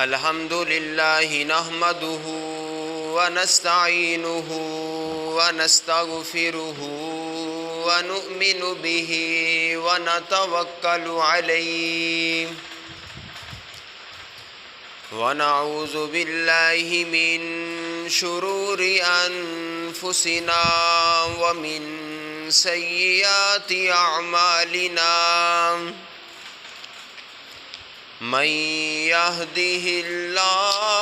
الحمد لله نحمده ونستعينه ونستغفره ونؤمن به ونتوكل عليه ونعوذ بالله من شرور أنفسنا ومن سيئات أعمالنا من يهده الله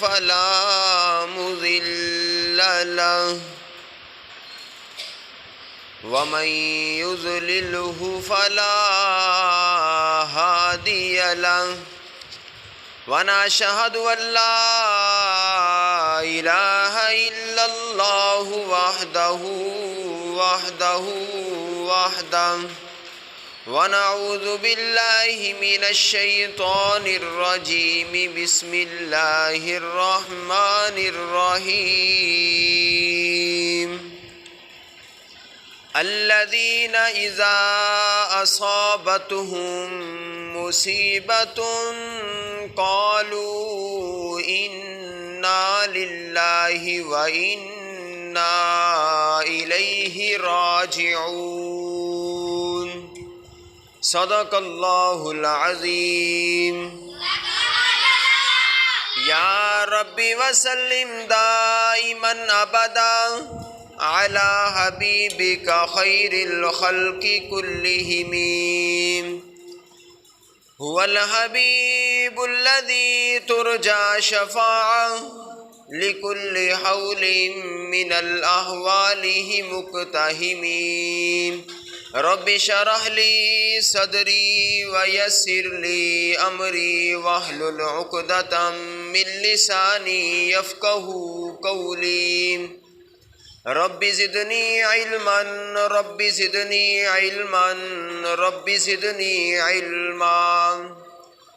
فلا مضل له ومن يضلله فلا هادي له ونشهد أن لا إله إلا الله وحده ونعوذ بالله من الشيطان الرجيم بسم الله الرحمن الرحيم الذين إذا أصابتهم مصيبة قالوا إنا لله وإنا إليه راجعون صدق الله العظيم يا رب وسلم دائما أبدا على حبيبك خير الخلق كلهم هو الحبيب الذي ترجى شفاعة لكل حول من الأهوال مقتحم رب اشرح لي صدري ويسر لي أمري واحلل عقدة من لساني يفقه قولي رب زدني علما رب زدني علما رب زدني علما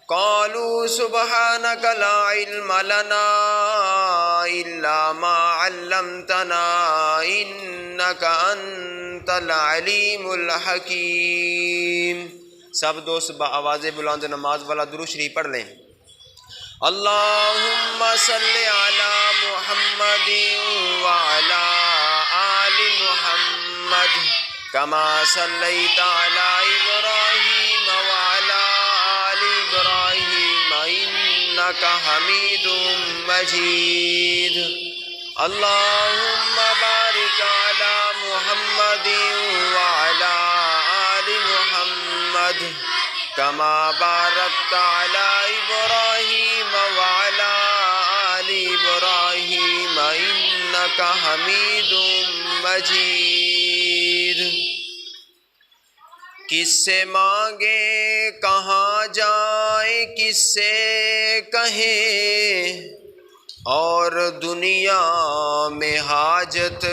قالوا سبحانك لا علم لنا إلا ما علمتنا إنك أنت العليم الحكيم سب دوست با آواز بلند نماز والا درود شریف پڑھ لیں اللہم صلی علی محمد وعلی آل محمد کما صلیت علی ابراہیم وعلی آل ابراہیم انک حمید مجید اللہم بارک علی محمد وعلی آل محمد کما بارکت علی ابراہیم وعلی آل ابراہیم انک حمید مجید کس سے مانگے کہاں جائیں کس سے کہیں اور دنیا میں حاجت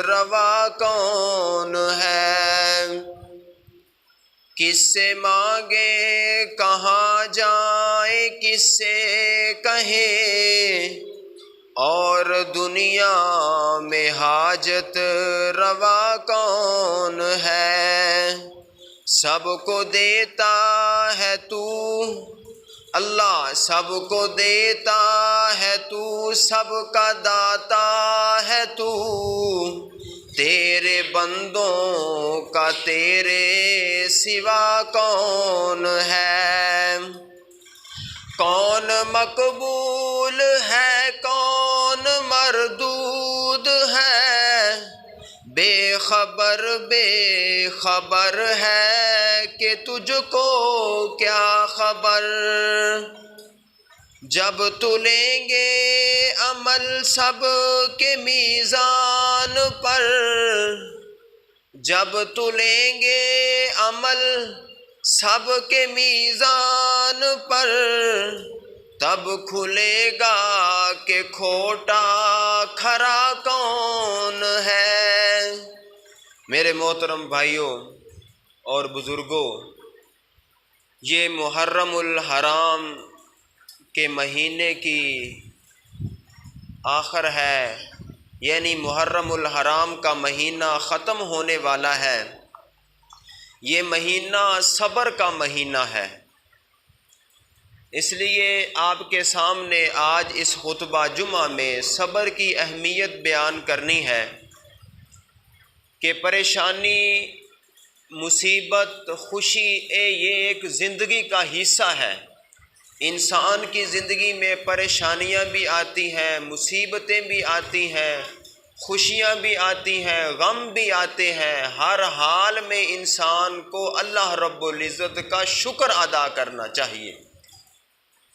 روا کون ہے کس سے مانگے کہاں جائیں کس سے کہیں اور دنیا میں حاجت روا کون ہے سب کو دیتا ہے تو اللہ سب کو دیتا ہے تو سب کا داتا ہے تو تیرے بندوں کا تیرے سوا کون ہے کون مقبول ہے کون مردود ہے بے خبر ہے کہ تجھ کو کیا خبر جب تلیں گے عمل سب کے میزان پر جب تلیں گے عمل سب کے میزان پر تب کھلے گا کہ کھوٹا کھرا کون ہے میرے محترم بھائیوں اور بزرگوں یہ محرم الحرام کے مہینے کی آخر ہے یعنی محرم الحرام کا مہینہ ختم ہونے والا ہے. یہ مہینہ صبر کا مہینہ ہے. اس لیے آپ کے سامنے آج اس خطبہ جمعہ میں صبر کی اہمیت بیان کرنی ہے کہ پریشانی، مصیبت، خوشی یہ ایک زندگی کا حصہ ہے۔ انسان کی زندگی میں پریشانیاں بھی آتی ہیں، مصیبتیں بھی آتی ہیں، خوشیاں بھی آتی ہیں، غم بھی آتے ہیں۔ ہر حال میں انسان کو اللہ رب العزت کا شکر ادا کرنا چاہیے۔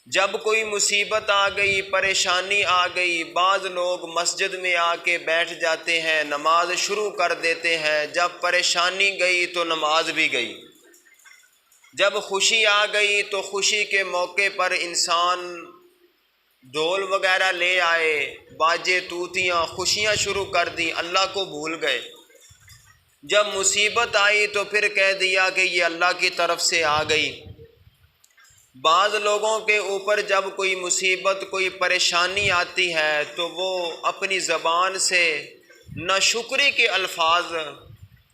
جب کوئی مصیبت آ گئی، پریشانی آ گئی، بعض لوگ مسجد میں آ کے بیٹھ جاتے ہیں، نماز شروع کر دیتے ہیں۔ جب پریشانی گئی تو نماز بھی گئی، جب خوشی آ گئی تو خوشی کے موقع پر انسان ڈھول وغیرہ لے آئے، باجے طوطیاں، خوشیاں شروع کر دی، اللہ کو بھول گئے۔ جب مصیبت آئی تو پھر کہہ دیا کہ یہ اللہ کی طرف سے آ گئی۔ بعض لوگوں کے اوپر جب کوئی مصیبت، کوئی پریشانی آتی ہے تو وہ اپنی زبان سے ناشکری کے الفاظ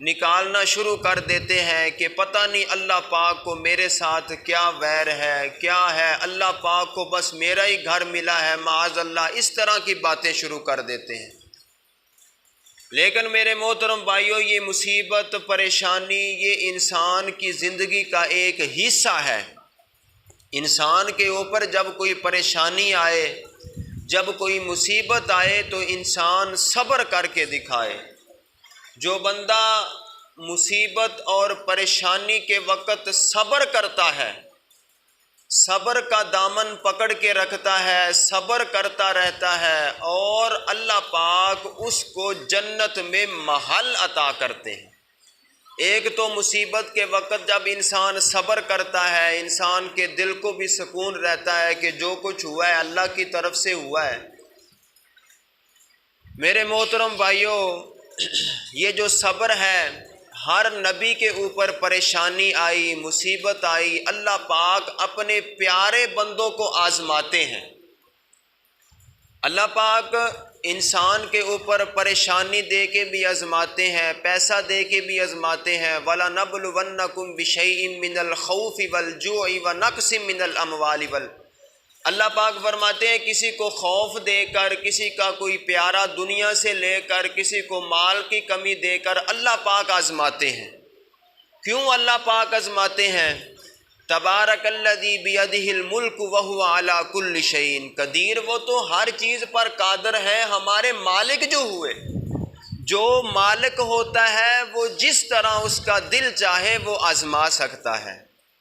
نکالنا شروع کر دیتے ہیں کہ پتہ نہیں اللہ پاک کو میرے ساتھ کیا ویر ہے، کیا ہے، اللہ پاک کو بس میرا ہی گھر ملا ہے، معاذ اللہ، اس طرح کی باتیں شروع کر دیتے ہیں۔ لیکن میرے محترم بھائیوں، یہ مصیبت، پریشانی یہ انسان کی زندگی کا ایک حصہ ہے۔ انسان کے اوپر جب کوئی پریشانی آئے، جب کوئی مصیبت آئے تو انسان صبر کر کے دکھائے۔ جو بندہ مصیبت اور پریشانی کے وقت صبر کرتا ہے، صبر کا دامن پکڑ کے رکھتا ہے، صبر کرتا رہتا ہے، اور اللہ پاک اس کو جنت میں محل عطا کرتے ہیں۔ ایک تو مصیبت کے وقت جب انسان صبر کرتا ہے، انسان کے دل کو بھی سکون رہتا ہے کہ جو کچھ ہوا ہے اللہ کی طرف سے ہوا ہے۔ میرے محترم بھائیوں، یہ جو صبر ہے، ہر نبی کے اوپر پریشانی آئی، مصیبت آئی، اللہ پاک اپنے پیارے بندوں کو آزماتے ہیں۔ اللہ پاک انسان کے اوپر پریشانی دے کے بھی آزماتے ہیں، پیسہ دے کے بھی آزماتے ہیں۔ وَلَنَبْلُوَنَّكُمْ بِشَيْءٍ مِّنَ الْخَوْفِ وَالْجُوعِ وَنَقْصٍ مِّنَ الْأَمْوَالِ اللہ پاک فرماتے ہیں کسی کو خوف دے کر، کسی کا کوئی پیارا دنیا سے لے کر، کسی کو مال کی کمی دے کر اللہ پاک آزماتے ہیں۔ کیوں اللہ پاک آزماتے ہیں؟ تبارک الذی بیدہ الملک وہو علی کل شیء قدیر، وہ تو ہر چیز پر قادر ہے، ہمارے مالک جو ہوئے، جو مالک ہوتا ہے وہ جس طرح اس کا دل چاہے وہ آزما سکتا ہے،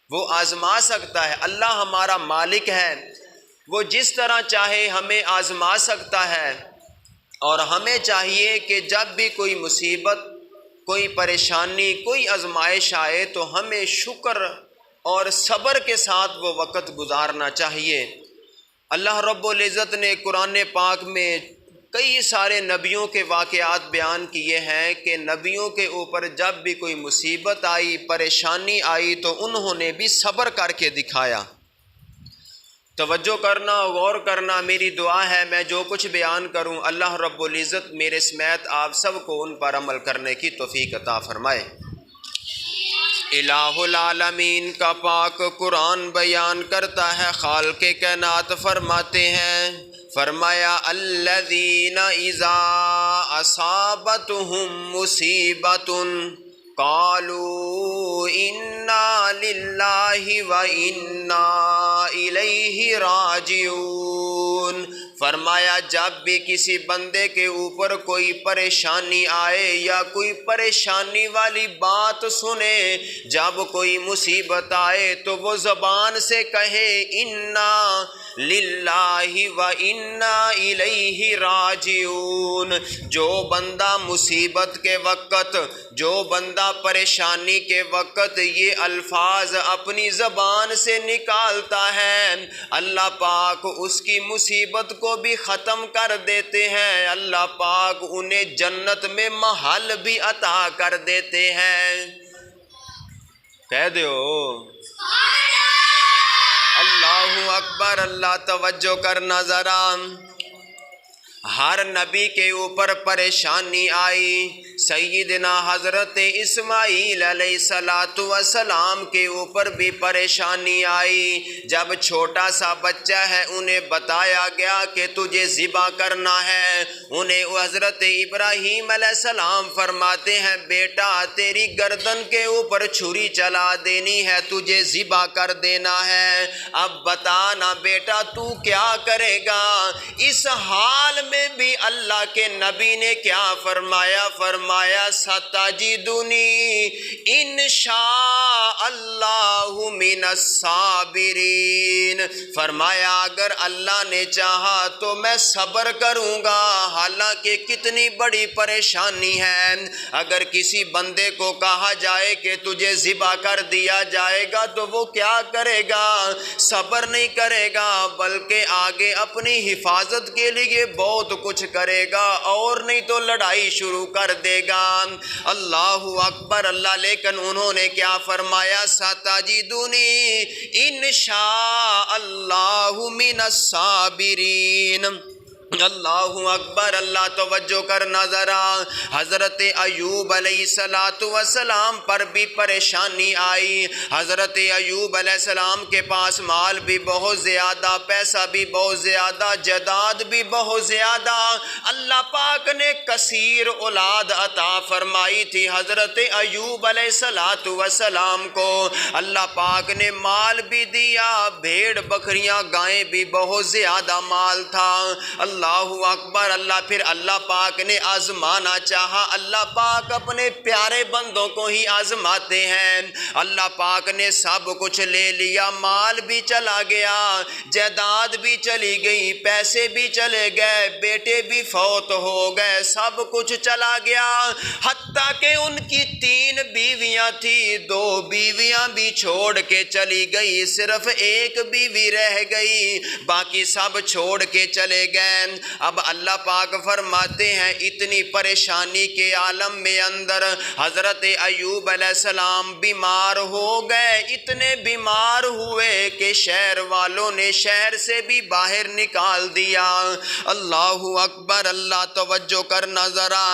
وہ آزما سکتا ہے۔ اللہ ہمارا مالک ہے، وہ جس طرح چاہے ہمیں آزما سکتا ہے، اور ہمیں چاہیے کہ جب بھی کوئی مصیبت، کوئی پریشانی، کوئی آزمائش آئے تو ہمیں شکر اور صبر کے ساتھ وہ وقت گزارنا چاہیے۔ اللہ رب العزت نے قرآن پاک میں کئی سارے نبیوں کے واقعات بیان کیے ہیں کہ نبیوں کے اوپر جب بھی کوئی مصیبت آئی، پریشانی آئی تو انہوں نے بھی صبر کر کے دکھایا۔ توجہ کرنا، غور کرنا، میری دعا ہے میں جو کچھ بیان کروں اللہ رب العزت میرے سمیت آپ سب کو ان پر عمل کرنے کی توفیق عطا فرمائے۔ الہ العالمین کا پاک قرآن بیان کرتا ہے، خالق کائنات فرماتے ہیں، فرمایا الذین اذا اصابتہم مصیبۃ قالوا انا للہ وانا الیہ راجعون۔ فرمایا جب بھی کسی بندے کے اوپر کوئی پریشانی آئے یا کوئی پریشانی والی بات سنے، جب کوئی مصیبت آئے تو وہ زبان سے کہے انا للہ و انا الیہ راجعون۔ جو بندہ مصیبت کے وقت، جو بندہ پریشانی کے وقت یہ الفاظ اپنی زبان سے نکالتا ہے، اللہ پاک اس کی مصیبت کو بھی ختم کر دیتے ہیں، اللہ پاک انہیں جنت میں محل بھی عطا کر دیتے ہیں۔ کہہ دیو اللہ اکبر، اللہ توجہ کرنا ذرا۔ ہر نبی کے اوپر پریشانی آئی، سیدنا حضرت اسماعیل علیہ السلام کے اوپر بھی پریشانی آئی۔ جب چھوٹا سا بچہ ہے انہیں بتایا گیا کہ تجھے ذبح کرنا ہے، انہیں حضرت ابراہیم علیہ السلام فرماتے ہیں بیٹا تیری گردن کے اوپر چھری چلا دینی ہے، تجھے ذبح کر دینا ہے۔ اب بتانا بیٹا تو کیا کرے گا؟ اس حال میں بھی اللہ کے نبی نے کیا فرمایا؟ فرمایا ستجدنی انشاء اللہ من الصابرین، فرمایا اگر اللہ نے چاہا تو میں صبر کروں گا۔ حالانکہ کتنی بڑی پریشانی ہے، اگر کسی بندے کو کہا جائے کہ تجھے ذبح کر دیا جائے گا تو وہ کیا کرے گا؟ صبر نہیں کرے گا، بلکہ آگے اپنی حفاظت کے لیے بہت کچھ کرے گا، اور نہیں تو لڑائی شروع کر دے گا۔ اللہ اکبر اللہ، لیکن انہوں نے کیا فرمایا؟ ستجدنی انشاء اللہ من الصابرین۔ اللہ اکبر اللہ، توجہ کرنا ذرا۔ حضرت ایوب علیہ السلام پر بھی پریشانی آئی۔ حضرت ایوب علیہ السلام کے پاس مال بھی بہت زیادہ، پیسہ بھی بہت زیادہ، جائیداد بھی بہت زیادہ، اللہ پاک نے کثیر اولاد عطا فرمائی تھی۔ حضرت ایوب علیہ السلام کو اللہ پاک نے مال بھی دیا، بھیڑ بکریاں گائیں بھی بہت زیادہ مال تھا۔ اللہ اکبر اللہ، پھر اللہ پاک نے آزمانا چاہا۔ اللہ پاک اپنے پیارے بندوں کو ہی آزماتے ہیں۔ اللہ پاک نے سب کچھ لے لیا، مال بھی چلا گیا، جائیداد بھی چلی گئی، پیسے بھی چلے گئے، بیٹے بھی فوت ہو گئے، سب کچھ چلا گیا، حتیٰ کہ ان کی 3 بیویاں تھی، 2 بیویاں بھی چھوڑ کے چلی گئی، صرف 1 بیوی رہ گئی، باقی سب چھوڑ کے چلے گئے۔ اب اللہ پاک فرماتے ہیں اتنی پریشانی کے عالم میں اندر حضرت ایوب علیہ السلام بیمار ہو گئے، اتنے بیمار ہوئے کہ شہر والوں نے شہر سے بھی باہر نکال دیا۔ اللہ اکبر اللہ، توجہ کرنا ذرا۔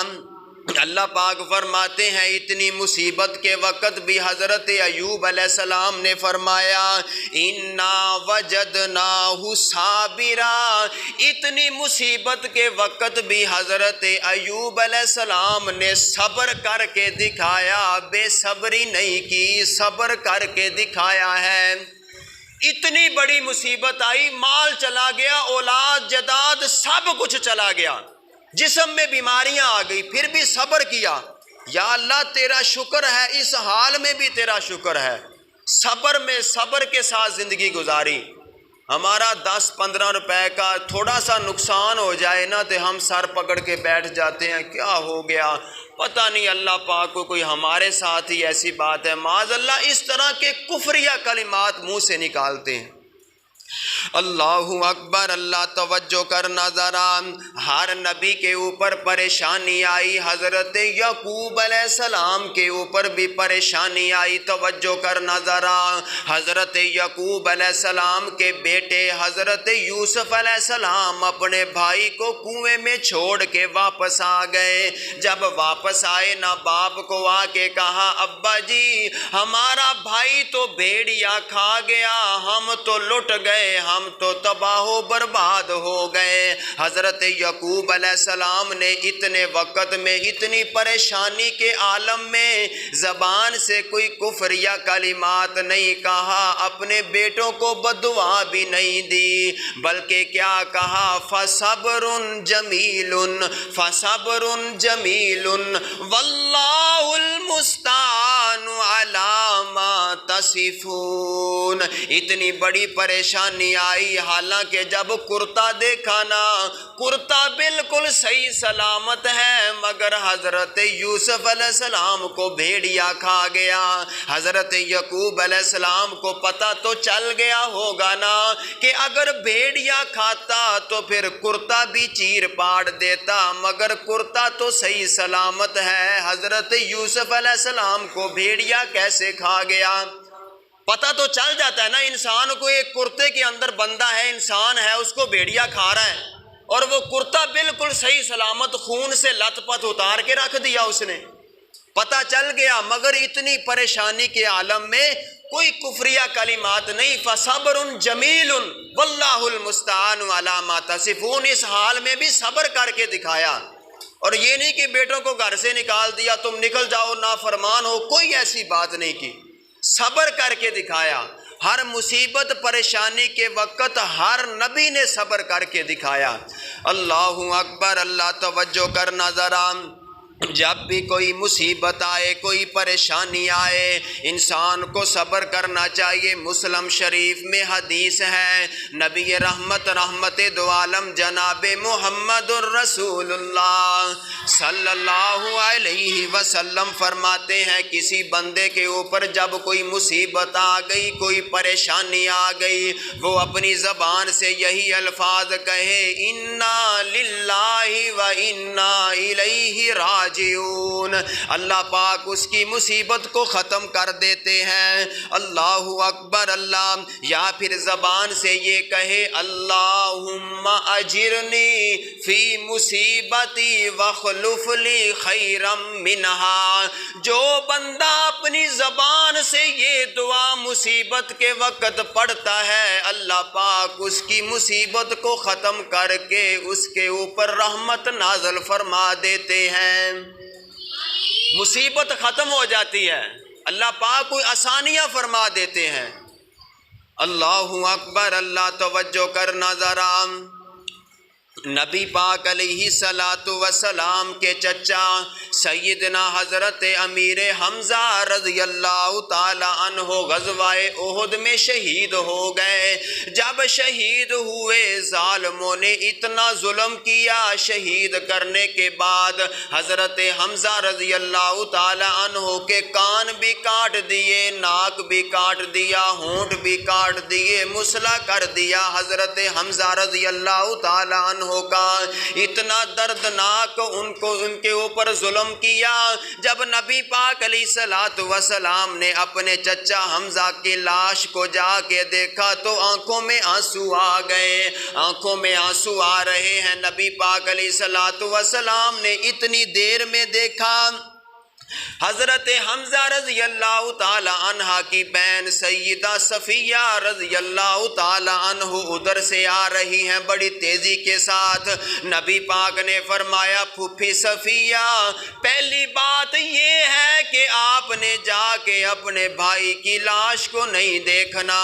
اللہ پاک فرماتے ہیں اتنی مصیبت کے وقت بھی حضرت ایوب علیہ السلام نے فرمایا انا وجدناہ صابرا، اتنی مصیبت کے وقت بھی حضرت ایوب علیہ السلام نے صبر کر کے دکھایا، بے صبری نہیں کی، صبر کر کے دکھایا ہے۔ اتنی بڑی مصیبت آئی، مال چلا گیا، اولاد جائیداد سب کچھ چلا گیا، جسم میں بیماریاں آ گئی، پھر بھی صبر کیا۔ یا اللہ تیرا شکر ہے، اس حال میں بھی تیرا شکر ہے، صبر میں صبر کے ساتھ زندگی گزاری۔ ہمارا 10-15 روپے کا تھوڑا سا نقصان ہو جائے نا تو ہم سر پکڑ کے بیٹھ جاتے ہیں، کیا ہو گیا پتہ نہیں، اللہ پاک کو کوئی ہمارے ساتھ ہی ایسی بات ہے، معاذ اللہ اس طرح کے کفریہ کلمات منہ سے نکالتے ہیں۔ اللہ اکبر اللہ، توجہ کرنا ذرا۔ ہر نبی کے اوپر پریشانی آئی، حضرت یعقوب علیہ السلام کے اوپر بھی پریشانی آئی، توجہ کرنا ذرا۔ حضرت یعقوب علیہ السلام کے بیٹے حضرت یوسف علیہ السلام اپنے بھائی کو کنویں میں چھوڑ کے واپس آ گئے۔ جب واپس آئے نا باپ کو آ کے کہا ابا جی ہمارا بھائی تو بھیڑیا کھا گیا، ہم تو لٹ گئے، ہم تو تباہ و برباد ہو گئے۔ حضرت یعقوب علیہ السلام نے اتنے وقت میں اتنی پریشانی کے عالم میں زبان سے کوئی کفر یا کلمات نہیں کہا، اپنے بیٹوں کو بددعا بھی نہیں دی، بلکہ کیا کہا فصبر جمیل، فصبر جمیل واللہ المستعان علی ما تصفون۔ اتنی بڑی پریشانی آئی، حالانکہ جب کرتا دیکھا نا کرتا بالکل صحیح سلامت ہے، مگر حضرت یوسف علیہ السلام کو بھیڑیا کھا گیا۔ حضرت یعقوب علیہ السلام کو پتہ تو چل گیا ہوگا نا کہ اگر بھیڑیا کھاتا تو پھر کرتا بھی چیر پاڑ دیتا، مگر کرتا تو صحیح سلامت ہے، حضرت یوسف علیہ السلام کو بھیڑیا کیسے کھا گیا؟ پتہ تو چل جاتا ہے نا انسان کو، ایک کرتے کے اندر بندہ ہے، انسان ہے، اس کو بھیڑیا کھا رہا ہے، اور وہ کرتا بالکل صحیح سلامت خون سے لت پت اتار کے رکھ دیا اس نے، پتہ چل گیا، مگر اتنی پریشانی کے عالم میں کوئی کفریہ کلمات نہیں، فصبر جمیل واللہ المستعان علی ما تصفون، اس حال میں بھی صبر کر کے دکھایا۔ اور یہ نہیں کہ بیٹوں کو گھر سے نکال دیا تم نکل جاؤ نافرمان ہو، کوئی ایسی بات نہیں کی، صبر کر کے دکھایا۔ ہر مصیبت پریشانی کے وقت ہر نبی نے صبر کر کے دکھایا۔ اللہ اکبر، اللہ توجہ کرنا ذرا، جب بھی کوئی مصیبت آئے، کوئی پریشانی آئے، انسان کو صبر کرنا چاہیے۔ مسلم شریف میں حدیث ہے، نبی رحمت دو عالم جناب محمد الرسول اللہ صلی اللہ علیہ وسلم فرماتے ہیں، کسی بندے کے اوپر جب کوئی مصیبت آ گئی، کوئی پریشانی آ گئی، وہ اپنی زبان سے یہی الفاظ کہے، انا للہ و انا الیہ راجعون، اللہ پاک اس کی مصیبت کو ختم کر دیتے ہیں۔ اللہ اکبر، اللہ، یا پھر زبان سے یہ کہے، اللہم اجرنی فی مصیبتی واخلف لی خیرا منہا۔ جو بندہ اپنی زبان سے یہ دعا مصیبت کے وقت پڑھتا ہے، اللہ پاک اس کی مصیبت کو ختم کر کے اس کے اوپر رحمت نازل فرما دیتے ہیں، مصیبت ختم ہو جاتی ہے، اللہ پاک کوئی آسانیاں فرما دیتے ہیں۔ اللہ اکبر، اللہ توجہ کرنا ذرا، نبی پاک علیہ الصلاۃ والسلام کے چچا سیدنا حضرت امیر حمزہ رضی اللہ تعالی عنہ غزوہ احد میں شہید ہو گئے۔ جب شہید ہوئے ظالموں نے اتنا ظلم کیا، شہید کرنے کے بعد حضرت حمزہ رضی اللہ تعالی عنہ کے کان بھی کاٹ دیے، ناک بھی کاٹ دیا، ہونٹ بھی کاٹ دیے، مسلح کر دیا۔ حضرت حمزہ رضی اللہ تعالی عنہ کا اتنا دردناک ان کے اوپر ظلم کیا۔ جب نبی پاک علیہ الصلوۃ والسلام نے اپنے چچا حمزہ کی لاش کو جا کے دیکھا تو آنکھوں میں آنسو آ گئے، آنکھوں میں آنسو آ رہے ہیں۔ نبی پاک علیہ الصلوۃ والسلام نے اتنی دیر میں دیکھا حضرت حمزہ رضی اللہ تعالی عنہ کی بہن سیدہ صفیہ رضی اللہ تعالی عنہ ادھر سے آ رہی ہیں بڑی تیزی کے ساتھ۔ نبی پاک نے فرمایا، پھوپھی صفیہ، پہلی بات یہ ہے کہ آپ نے جا کے اپنے بھائی کی لاش کو نہیں دیکھنا۔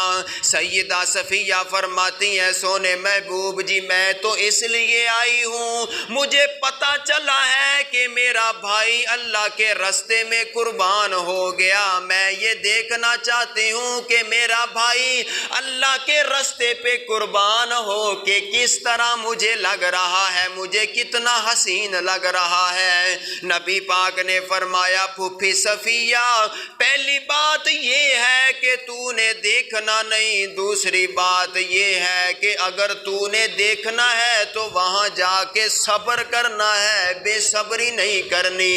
سیدہ صفیہ فرماتی ہیں، سونے محبوب جی میں تو اس لیے آئی ہوں، مجھے پتہ چلا ہے کہ میرا بھائی اللہ کے راستے میں قربان ہو گیا، میں یہ دیکھنا چاہتی ہوں کہ میرا بھائی اللہ کے راستے پہ قربان ہو کہ کس طرح مجھے لگ رہا ہے، مجھے کتنا حسین لگ رہا ہے۔ نبی پاک نے فرمایا، پھوپھی صفیہ، پہلی بات یہ ہے کہ تو نے دیکھنا نہیں، دوسری بات یہ ہے کہ اگر تو نے دیکھنا ہے تو وہاں جا کے صبر کرنا ہے، بے صبری نہیں کرنی۔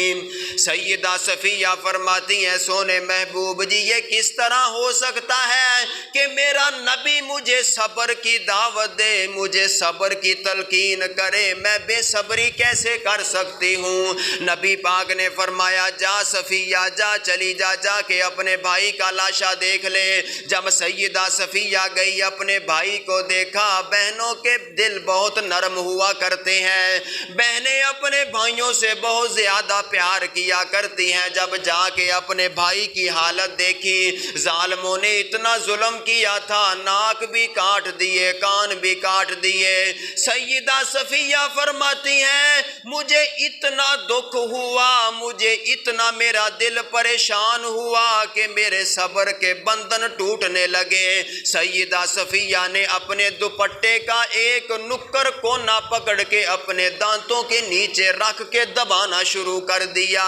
سیدہ صفیہ فرماتی ہیں، سونے محبوب جی یہ کس طرح ہو سکتا ہے کہ میرا نبی مجھے صبر کی دعوت دے، مجھے صبر کی تلقین کرے، میں بے صبری کیسے کر سکتی ہوں؟ نبی پاک نے فرمایا، جا صفیہ جا، چلی جا، جا کے اپنے بھائی کا لاشا دیکھ لے۔ جب سیدہ صفیہ گئی اپنے بھائی کو دیکھا، بہنوں کے دل بہت نرم ہوا کرتے ہیں، بہنیں اپنے بھائیوں سے بہت زیادہ پیار کیا کرتی ہیں۔ جب جا کے اپنے بھائی کی حالت دیکھی، ظالموں نے اتنا ظلم کیا تھا، ناک بھی کاٹ دیے، کان بھی کاٹ دیے۔ سیدہ صفیہ فرماتی ہیں، مجھے اتنا دکھ ہوا، مجھے اتنا میرا دل پریشان ہوا کہ میرے صبر کے بندھن ٹوٹنے لگے۔ سیدہ صفیہ نے اپنے دوپٹے کا ایک نکر کونا پکڑ کے اپنے دانتوں کے نیچے رکھ کے دبانا شروع کر دیا۔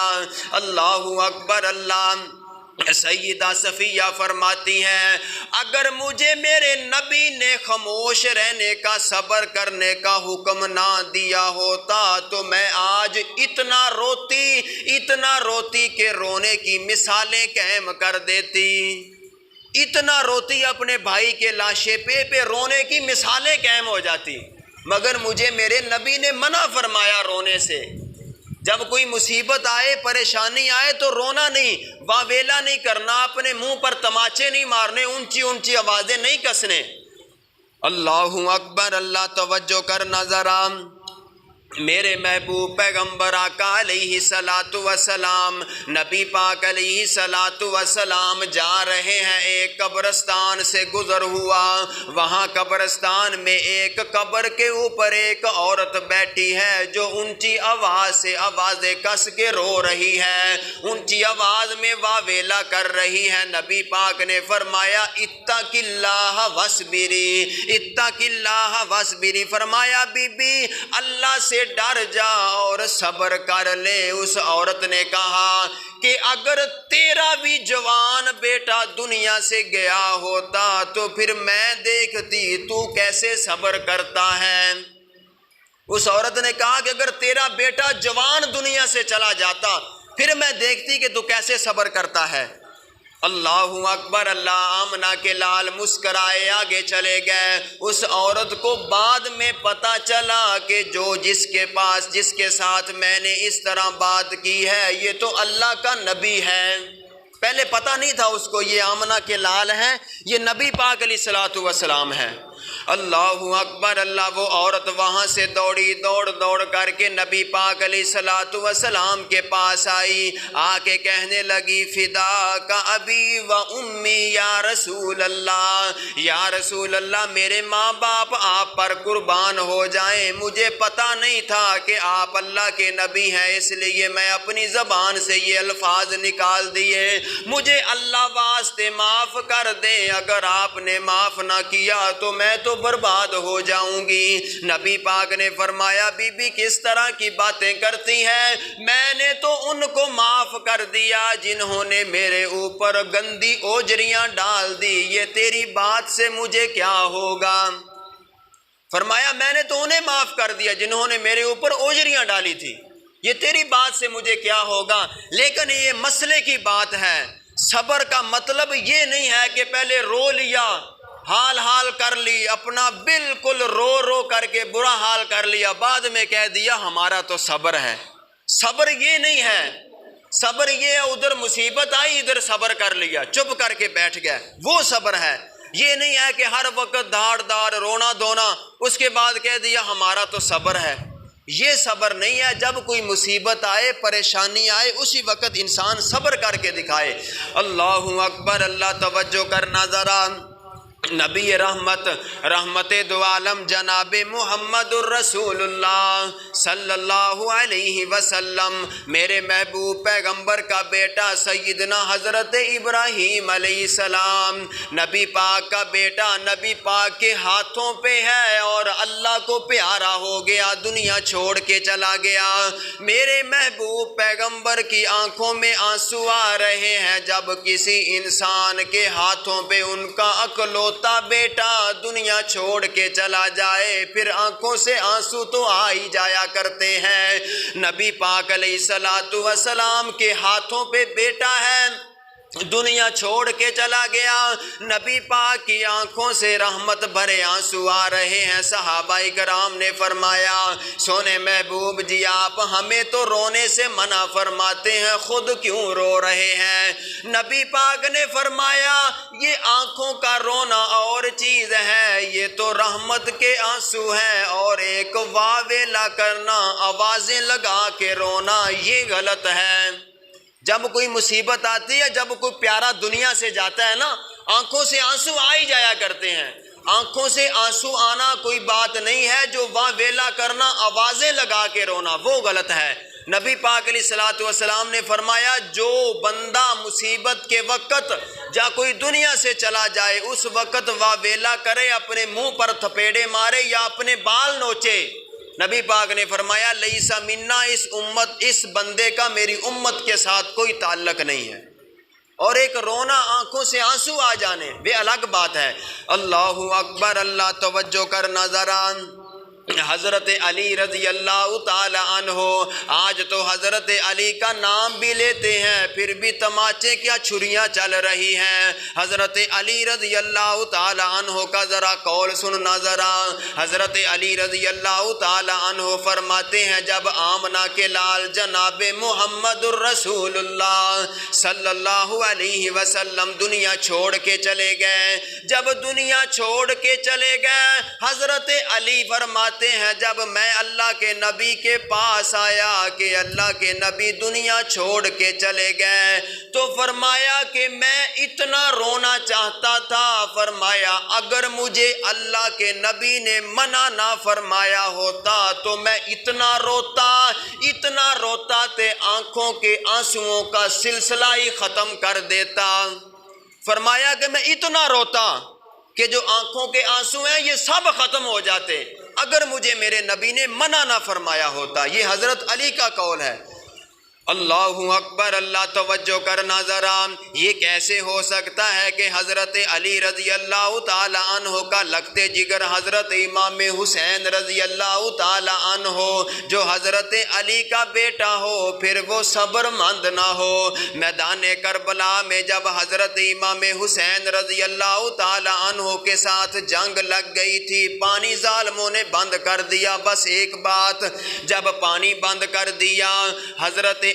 اللہ اکبر، اللہ۔ سیدہ صفیہ فرماتی ہیں، اگر مجھے میرے نبی نے خاموش رہنے کا، صبر کرنے کا حکم نہ دیا ہوتا تو میں آج اتنا روتی کہ رونے کی مثالیں قائم کر دیتی، اتنا روتی اپنے بھائی کے لاشے پہ رونے کی مثالیں قائم ہو جاتی۔ مگر مجھے میرے نبی نے منع فرمایا رونے سے۔ جب کوئی مصیبت آئے، پریشانی آئے تو رونا نہیں، واویلا نہیں کرنا، اپنے منہ پر تماچے نہیں مارنے، اونچی اونچی آوازیں نہیں کسنے۔ اللہ اکبر، اللہ توجہ کرنا ذرا۔ میرے محبوب پیغمبر آقا علیہ الصلاۃ والسلام، نبی پاک علیہ الصلاۃ والسلام جا رہے ہیں، ایک قبرستان سے گزر ہوا، وہاں قبرستان میں ایک قبر کے اوپر ایک عورت بیٹھی ہے جو اونچی آواز سے آوازیں کس کے رو رہی ہے، اونچی آواز میں واویلا کر رہی ہے۔ نبی پاک نے فرمایا اتق اللہ واصبری، اتق اللہ واصبری، فرمایا بی بی اللہ سے ڈر جا اور صبر کر لے۔ اس عورت نے کہا کہ اگر تیرا بھی جوان بیٹا دنیا سے گیا ہوتا تو پھر میں دیکھتی تو کیسے صبر کرتا ہے۔ اس عورت نے کہا کہ اگر تیرا بیٹا جوان دنیا سے چلا جاتا پھر میں دیکھتی کہ تو کیسے صبر کرتا ہے۔ اللہ اکبر، اللہ۔ آمنہ کے لال مسکرائے آگے چلے گئے۔ اس عورت کو بعد میں پتہ چلا کہ جو جس کے پاس، جس کے ساتھ میں نے اس طرح بات کی ہے یہ تو اللہ کا نبی ہے۔ پہلے پتہ نہیں تھا اس کو یہ آمنہ کے لال ہیں، یہ نبی پاک علیہ الصلوۃ والسلام ہے۔ اللہ اکبر، اللہ۔ وہ عورت وہاں سے دوڑی، دوڑ کر کے نبی پاک علیہ الصلوۃ والسلام کے پاس آئی، آ کے کہنے لگی فدا کا ابی و امی یا رسول اللہ، یا رسول اللہ میرے ماں باپ آپ پر قربان ہو جائیں، مجھے پتہ نہیں تھا کہ آپ اللہ کے نبی ہیں، اس لیے میں اپنی زبان سے یہ الفاظ نکال دیے، مجھے اللہ واسطے معاف کر دیں، اگر آپ نے معاف نہ کیا تو میں تو برباد ہو جاؤں گی۔ نبی پاک نے فرمایا بی بی کس طرح کی باتیں کرتی ہیں، میں نے تو ان کو معاف کر دیا جنہوں نے میرے اوپر گندی اوجریاں ڈال دی، یہ تیری بات سے مجھے کیا ہوگا؟ فرمایا میں نے تو انہیں معاف کر دیا جنہوں نے میرے اوپر اوجریاں ڈالی تھی، یہ تیری بات سے مجھے کیا ہوگا؟ لیکن یہ مسئلے کی بات ہے، صبر کا مطلب یہ نہیں ہے کہ پہلے رو لیا، حال کر لی، اپنا بالکل رو کر کے برا حال کر لیا، بعد میں کہہ دیا ہمارا تو صبر ہے۔ صبر یہ نہیں ہے، صبر یہ ادھر مصیبت آئی ادھر صبر کر لیا، چپ کر کے بیٹھ گئے، وہ صبر ہے۔ یہ نہیں ہے کہ ہر وقت دھاڑ رونا دھونا، اس کے بعد کہہ دیا ہمارا تو صبر ہے، یہ صبر نہیں ہے۔ جب کوئی مصیبت آئے، پریشانی آئے، اسی وقت انسان صبر کر کے دکھائے۔ اللہ اکبر، اللہ توجہ کرنا ذرا۔ نبی رحمت دو عالم جناب محمد الرسول اللہ صلی اللہ علیہ وسلم، میرے محبوب پیغمبر کا بیٹا سیدنا حضرت ابراہیم علیہ السلام، نبی پاک کا بیٹا نبی پاک کے ہاتھوں پہ ہے اور اللہ کو پیارا ہو گیا، دنیا چھوڑ کے چلا گیا۔ میرے محبوب پیغمبر کی آنکھوں میں آنسو آ رہے ہیں جب کسی انسان کے ہاتھوں پہ ان کا اکلوتا بیٹا دنیا چھوڑ کے چلا جائے، پھر آنکھوں سے آنسو تو آ ہی جایا کرتے ہیں۔ نبی پاک علیہ الصلوۃ والسلام کے ہاتھوں پہ بیٹا ہے، دنیا چھوڑ کے چلا گیا، نبی پاک کی آنکھوں سے رحمت بھرے آنسو آ رہے ہیں۔ صحابہ کرام نے فرمایا سونے محبوب جی آپ ہمیں تو رونے سے منع فرماتے ہیں، خود کیوں رو رہے ہیں؟ نبی پاک نے فرمایا یہ آنکھوں کا رونا اور چیز ہے، یہ تو رحمت کے آنسو ہیں، اور ایک واویلا کرنا، آوازیں لگا کے رونا، یہ غلط ہے۔ جب کوئی مصیبت آتی ہے، جب کوئی پیارا دنیا سے جاتا ہے نا، آنکھوں سے آنسو آ ہی جایا کرتے ہیں۔ آنکھوں سے آنسو آنا کوئی بات نہیں ہے، جو واویلا کرنا، آوازیں لگا کے رونا، وہ غلط ہے۔ نبی پاک علیہ الصلوۃ والسلام نے فرمایا جو بندہ مصیبت کے وقت جا کوئی دنیا سے چلا جائے اس وقت واویلا کرے، اپنے منہ پر تھپیڑے مارے یا اپنے بال نوچے، نبی پاک نے فرمایا لیسا منا، اس بندے کا میری امت کے ساتھ کوئی تعلق نہیں ہے۔ اور ایک رونا، آنکھوں سے آنسو آ جانے، وہ الگ بات ہے۔ اللہ اکبر، اللہ توجہ کرنا ذرا۔ حضرت علی رضی اللہ تعالی عنہ، آج تو حضرت علی کا نام بھی لیتے ہیں پھر بھی تماچے کیا چھریاں چل رہی ہیں۔ حضرت علی رضی اللہ تعالی عنہ کا ذرا قول سننا ذرا۔ حضرت علی رضی اللہ تعالی عنہ فرماتے ہیں جب آمنہ کے لال جناب محمد الرسول اللہ صلی اللہ علیہ وسلم دنیا چھوڑ کے چلے گئے، جب دنیا چھوڑ کے چلے گئے حضرت علی فرماتے ہیں جب میں اللہ کے نبی کے پاس آیا کہ اللہ کے نبی دنیا چھوڑ کے چلے گئے تو فرمایا کہ میں اتنا رونا چاہتا تھا، فرمایا اگر مجھے اللہ کے نبی نے منع نہ فرمایا ہوتا تو میں اتنا روتا تے آنکھوں کے آنسوؤں کا سلسلہ ہی ختم کر دیتا۔ فرمایا کہ میں اتنا روتا کہ جو آنکھوں کے آنسو ہیں یہ سب ختم ہو جاتے اگر مجھے میرے نبی نے منع نہ فرمایا ہوتا۔ یہ حضرت علی کا قول ہے۔ اللہ اکبر، اللہ توجہ کرنا ذرا، یہ کیسے ہو سکتا ہے کہ حضرت علی رضی اللہ تعالی عنہ کا لگتے جگر حضرت امام حسین رضی اللہ تعالی عنہ جو حضرت علی کا بیٹا ہو پھر وہ صبر مند نہ ہو۔ میدان کربلا میں جب حضرت امام حسین رضی اللہ تعالی عنہ کے ساتھ جنگ لگ گئی تھی، پانی ظالموں نے بند کر دیا، بس ایک بات، جب پانی بند کر دیا حضرت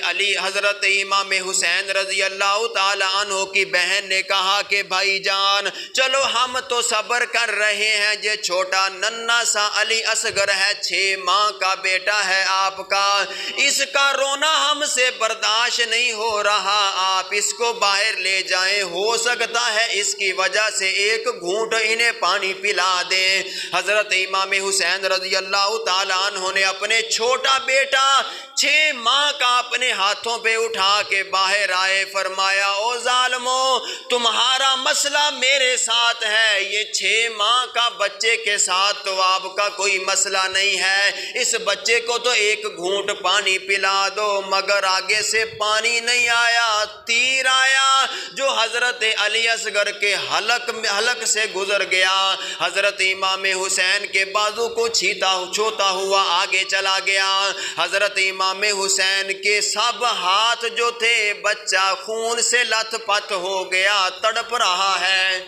امام حسین رضی اللہ تعالی عنہ کی بہن نے کہا کہ بھائی جان چلو ہم تو صبر کر رہے ہیں، یہ چھوٹا ننھا سا علی اصغر ہے، 6 ماہ کا بیٹا ہے آپ کا، اس کا رونا ہم سے برداشت نہیں ہو رہا، آپ اس کو باہر لے جائیں، ہو سکتا ہے اس کی وجہ سے ایک گھونٹ انہیں پانی پلا دیں۔ حضرت امام حسین رضی اللہ تعالی عنہ نے اپنے چھوٹا بیٹا 6 ماہ کا اپنے ہاتھوں پہ اٹھا کے باہر آئے، فرمایا او ظالمو تمہارا مسئلہ میرے ساتھ ہے، یہ 6 ماہ کا بچے کے ساتھ تو آپ کا کوئی مسئلہ نہیں ہے، اس بچے کو تو ایک گھونٹ پانی پلا دو، مگر آگے سے پانی نہیں آیا، تیر آیا جو حضرت علی اصغر کے حلق سے گزر گیا، حضرت امام حسین کے بازو کو چھوتا ہوا آگے چلا گیا۔ حضرت امام حسین کے سب ہاتھ جو تھے بچہ خون سے لت پت ہو گیا، تڑپ رہا ہے،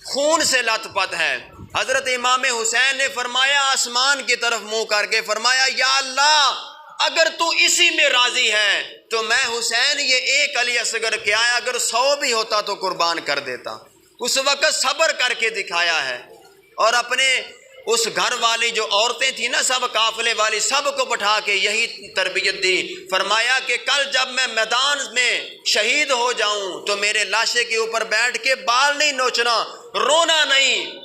خون سے لت پت ہے۔ حضرت امام حسین نے فرمایا آسمان کی طرف منہ کر کے فرمایا یا اللہ اگر تو اسی میں راضی ہے تو میں حسین یہ ایک علی اصغر کیا ہے اگر 100 بھی ہوتا تو قربان کر دیتا۔ اس وقت صبر کر کے دکھایا ہے، اور اپنے اس گھر والی جو عورتیں تھیں نا سب قافلے والی، سب کو بٹھا کے یہی تربیت دی، فرمایا کہ کل جب میں میدان میں شہید ہو جاؤں تو میرے لاشے کے اوپر بیٹھ کے بال نہیں نوچنا، رونا نہیں،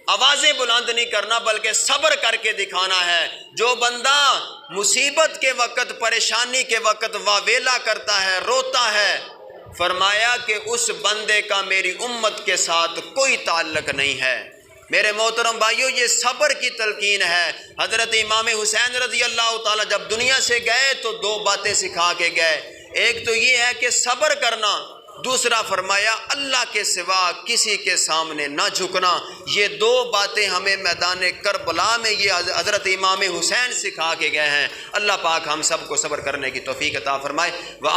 آوازیں بلند نہیں کرنا، بلکہ صبر کر کے دکھانا ہے۔ جو بندہ مصیبت کے وقت پریشانی کے وقت واویلا کرتا ہے، روتا ہے، فرمایا کہ اس بندے کا میری امت کے ساتھ کوئی تعلق نہیں ہے۔ میرے محترم بھائیو، یہ صبر کی تلقین ہے۔ حضرت امام حسین رضی اللہ تعالی جب دنیا سے گئے تو 2 باتیں سکھا کے گئے، ایک تو یہ ہے کہ صبر کرنا، دوسرا فرمایا اللہ کے سوا کسی کے سامنے نہ جھکنا۔ یہ 2 باتیں ہمیں میدان کربلا میں یہ حضرت امام حسین سکھا کے گئے ہیں۔ اللہ پاک ہم سب کو صبر کرنے کی توفیق عطا فرمائے۔